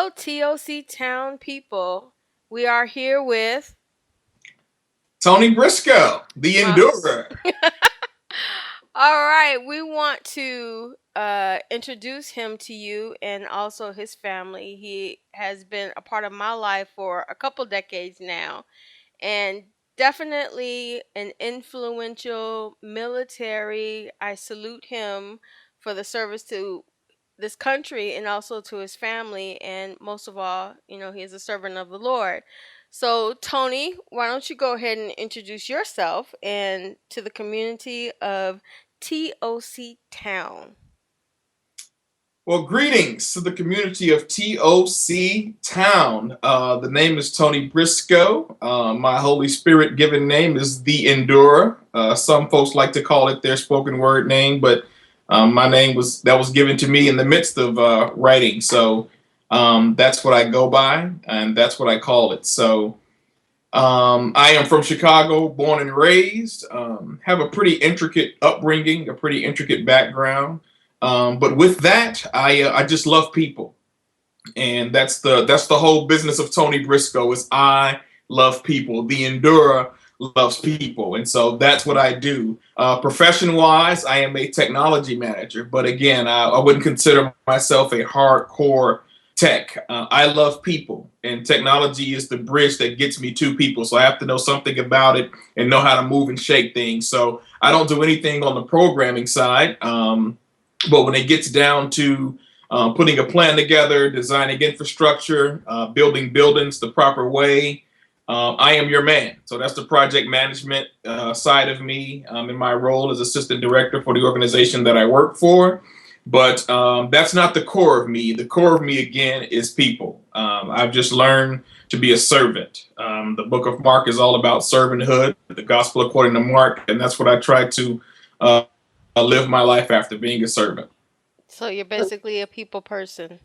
Hello, TOC Town people. We are here with Tony Briscoe, the my. Endurer. All right, we want to introduce him to you and also his family. He has been a part of my life for a couple decades now, and definitely an influential military. I salute him for the service to this country and also to his family, and most of all, he is a servant of the Lord. So, Tony, why don't you go ahead and introduce yourself and to the community of TOC Town? Well, greetings to the community of TOC Town. The name is Tony Briscoe. My Holy Spirit given name is the Endurer. Some folks like to call it their spoken word name, but my name was given to me in the midst of writing. So that's what I go by, and that's what I call it. So I am from Chicago, born and raised. Have a pretty intricate upbringing, a pretty intricate background. But with that, I just love people, and that's the whole business of Tony Briscoe. Is I love people. The Endurer loves people, and so that's what I do. Profession wise, I am a technology manager, but again, I wouldn't consider myself a hardcore tech. I love people, and technology is the bridge that gets me to people. So I have to know something about it and know how to move and shake things. So I don't do anything on the programming side, but when it gets down to putting a plan together, designing infrastructure, building buildings the proper way, I am your man. So that's the project management side of me in my role as assistant director for the organization that I work for. But that's not the core of me. The core of me, again, is people. I've just learned to be a servant. The book of Mark is all about servanthood, the gospel according to Mark, and that's what I try to live my life after being a servant. So, you're basically a people person.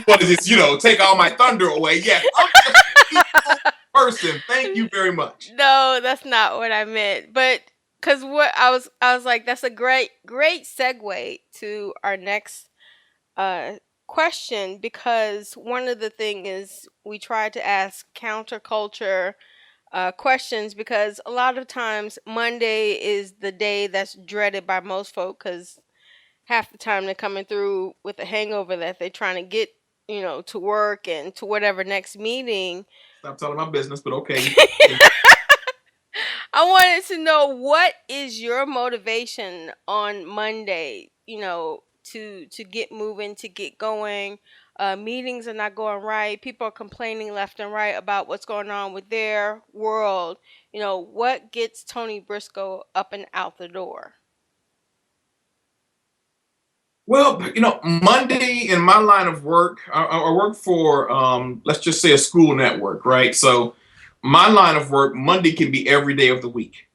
What is this? Take all my thunder away. Yes, I'm just a people person. Thank you very much. No, that's not what I meant. But because what I was like, that's a great segue to our next uh question, because one of the thing is we try to ask counterculture questions, because a lot of times Monday is the day that's dreaded by most folk, because half the time they're coming through with a hangover that they're trying to get to work and to whatever next meeting. Stop telling my business, but okay. I wanted to know, what is your motivation on Monday, to get moving, to get going. Meetings are not going right. People are complaining left and right about what's going on with their world. What gets Tony Briscoe up and out the door? Well, Monday in my line of work, I work for, let's just say, a school network, right? So my line of work, Monday can be every day of the week.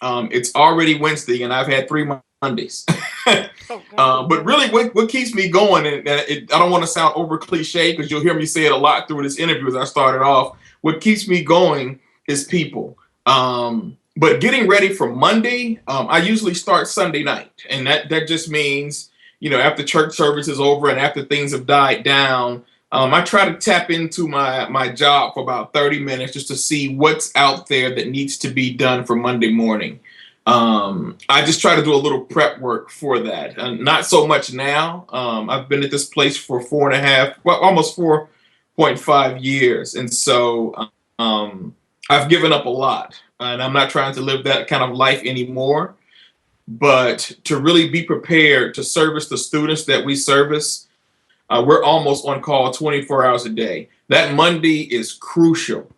It's already Wednesday, and I've had three Mondays. Okay. But really, what keeps me going, and I don't want to sound over cliche because you'll hear me say it a lot through this interview as I started off. What keeps me going is people. But getting ready for Monday, I usually start Sunday night, and that just means, after church service is over and after things have died down, I try to tap into my job for about 30 minutes just to see what's out there that needs to be done for Monday morning. I just try to do a little prep work for that. Not so much now. I've been at this place for 4.5, well, almost 4.5 years. And so I've given up a lot. And I'm not trying to live that kind of life anymore. But to really be prepared to service the students that we service, we're almost on call 24 hours a day. That Monday is crucial.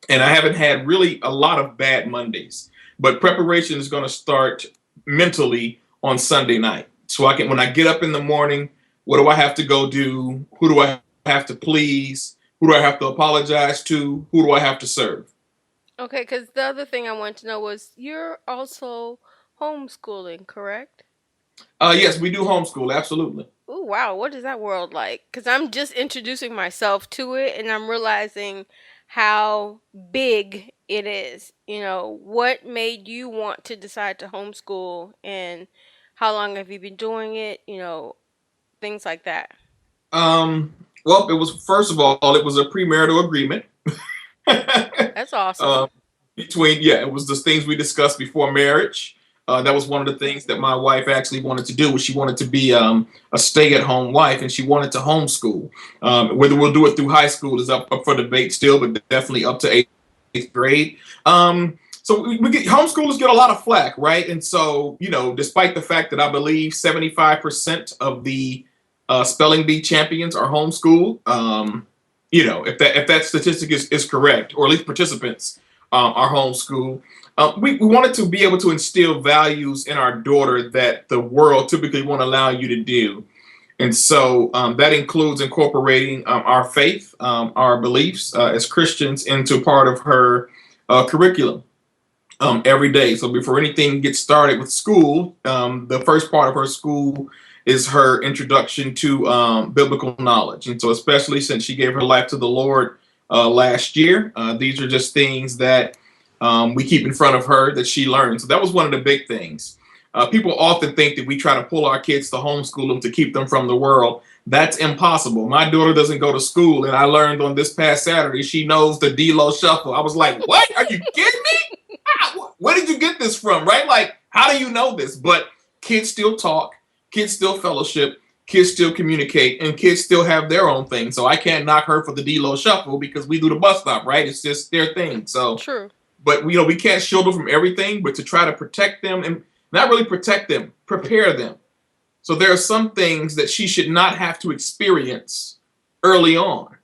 And I haven't had really a lot of bad Mondays, but preparation is going to start mentally on Sunday night. So when I get up in the morning, what do I have to go do? Who do I have to please? Who do I have to apologize to? Who do I have to serve? Okay, because the other thing I wanted to know was, you're also homeschooling, correct? Yes, we do homeschool. Absolutely. Oh, wow. What is that world like? Because I'm just introducing myself to it and I'm realizing how big it is. What made you want to decide to homeschool, and how long have you been doing it? Things like that. Um, well, it was first of all, it was a premarital agreement. That's awesome. um, between it was the things we discussed before marriage. That was one of the things that my wife actually wanted to do. Was she wanted to be a stay-at-home wife, and she wanted to homeschool. Whether we'll do it through high school is up for debate still, but definitely up to eighth grade. So we get homeschoolers get a lot of flack, right? And so despite the fact that I believe 75% of the spelling bee champions are homeschooled, if that statistic is correct, or at least participants are homeschooled. We wanted to be able to instill values in our daughter that the world typically won't allow you to do. And so that includes incorporating our faith, our beliefs as Christians into part of her curriculum every day. So before anything gets started with school, the first part of her school is her introduction to biblical knowledge. And so, especially since she gave her life to the Lord last year, these are just things that we keep in front of her that she learned. So that was one of the big things. People often think that we try to pull our kids to homeschool them to keep them from the world. That's impossible. My daughter doesn't go to school, and I learned on this past Saturday she knows the D-Lo Shuffle. I was like, "What? Are you kidding me? Where did you get this from?" Right? Like, how do you know this? But kids still talk, kids still fellowship, kids still communicate, and kids still have their own thing. So I can't knock her for the D-Lo Shuffle because we do the bus stop, right? It's just their thing. So, True. but we can't shield them from everything, but to try to protect them and not really protect them, prepare them. So there are some things that she should not have to experience early on.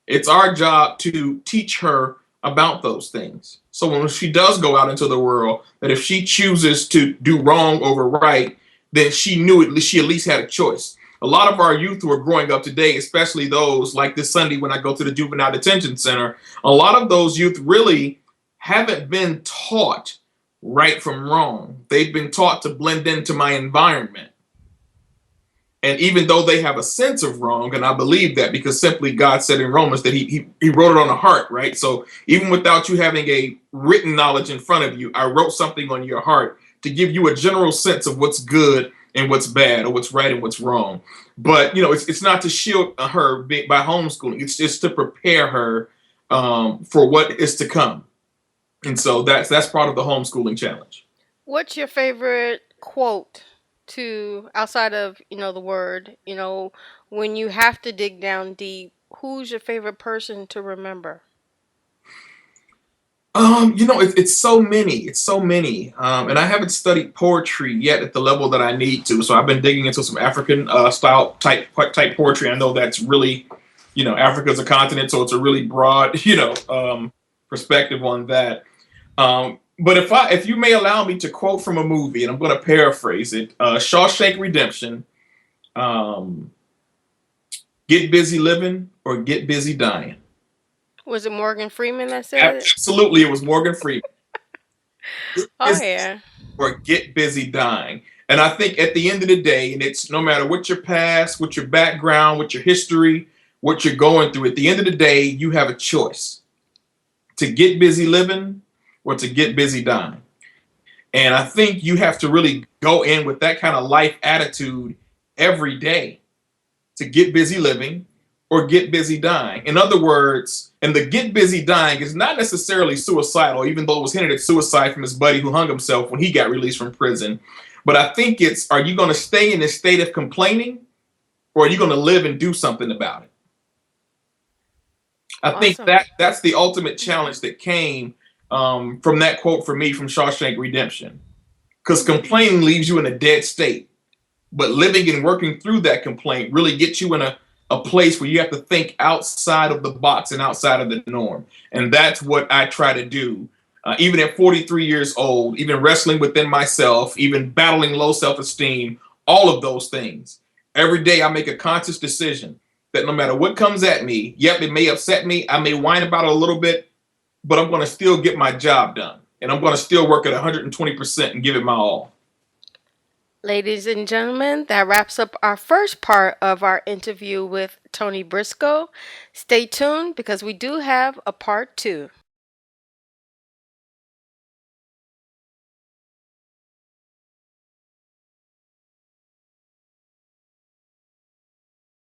It's our job to teach her about those things. So when she does go out into the world, that if she chooses to do wrong over right, then she at least had a choice. A lot of our youth who are growing up today, especially those like this Sunday when I go to the juvenile detention center, a lot of those youth really haven't been taught right from wrong. They've been taught to blend into my environment. And even though they have a sense of wrong, and I believe that because simply God said in Romans that he wrote it on the heart, right? So even without you having a written knowledge in front of you, I wrote something on your heart to give you a general sense of what's good and what's bad, or what's right and what's wrong. But it's not to shield her by homeschooling. It's just to prepare her for what is to come. And so that's part of the homeschooling challenge. What's your favorite quote to outside of, the word, when you have to dig down deep, who's your favorite person to remember? It's so many. It's so many. And I haven't studied poetry yet at the level that I need to. So I've been digging into some African style type poetry. I know that's really, Africa's a continent, so it's a really broad, perspective on that. But if you may allow me to quote from a movie, and I'm going to paraphrase it, Shawshank Redemption, um, "Get busy living or get busy dying." Was it Morgan Freeman that said it? Absolutely, it was Morgan Freeman. Get Oh busy yeah. or get busy dying. And I think at the end of the day, and it's no matter what your past, what your background, what your history, what you're going through, at the end of the day, you have a choice to get busy living or to get busy dying. And I think you have to really go in with that kind of life attitude every day to get busy living or get busy dying. In other words, and the get busy dying is not necessarily suicidal, even though it was hinted at suicide from his buddy who hung himself when he got released from prison. But I think it's, are you going to stay in this state of complaining, or are you going to live and do something about it? I think Awesome. that's the ultimate challenge that came from that quote for me from Shawshank Redemption. Because complaining leaves you in a dead state. But living and working through that complaint really gets you in a place where you have to think outside of the box and outside of the norm. And that's what I try to do. Even at 43 years old, even wrestling within myself, even battling low self esteem, all of those things. Every day I make a conscious decision that no matter what comes at me, yep, it may upset me. I may whine about it a little bit, but I'm going to still get my job done. And I'm going to still work at 120% and give it my all. Ladies and gentlemen, that wraps up our first part of our interview with Tony Briscoe. Stay tuned because we do have a part two.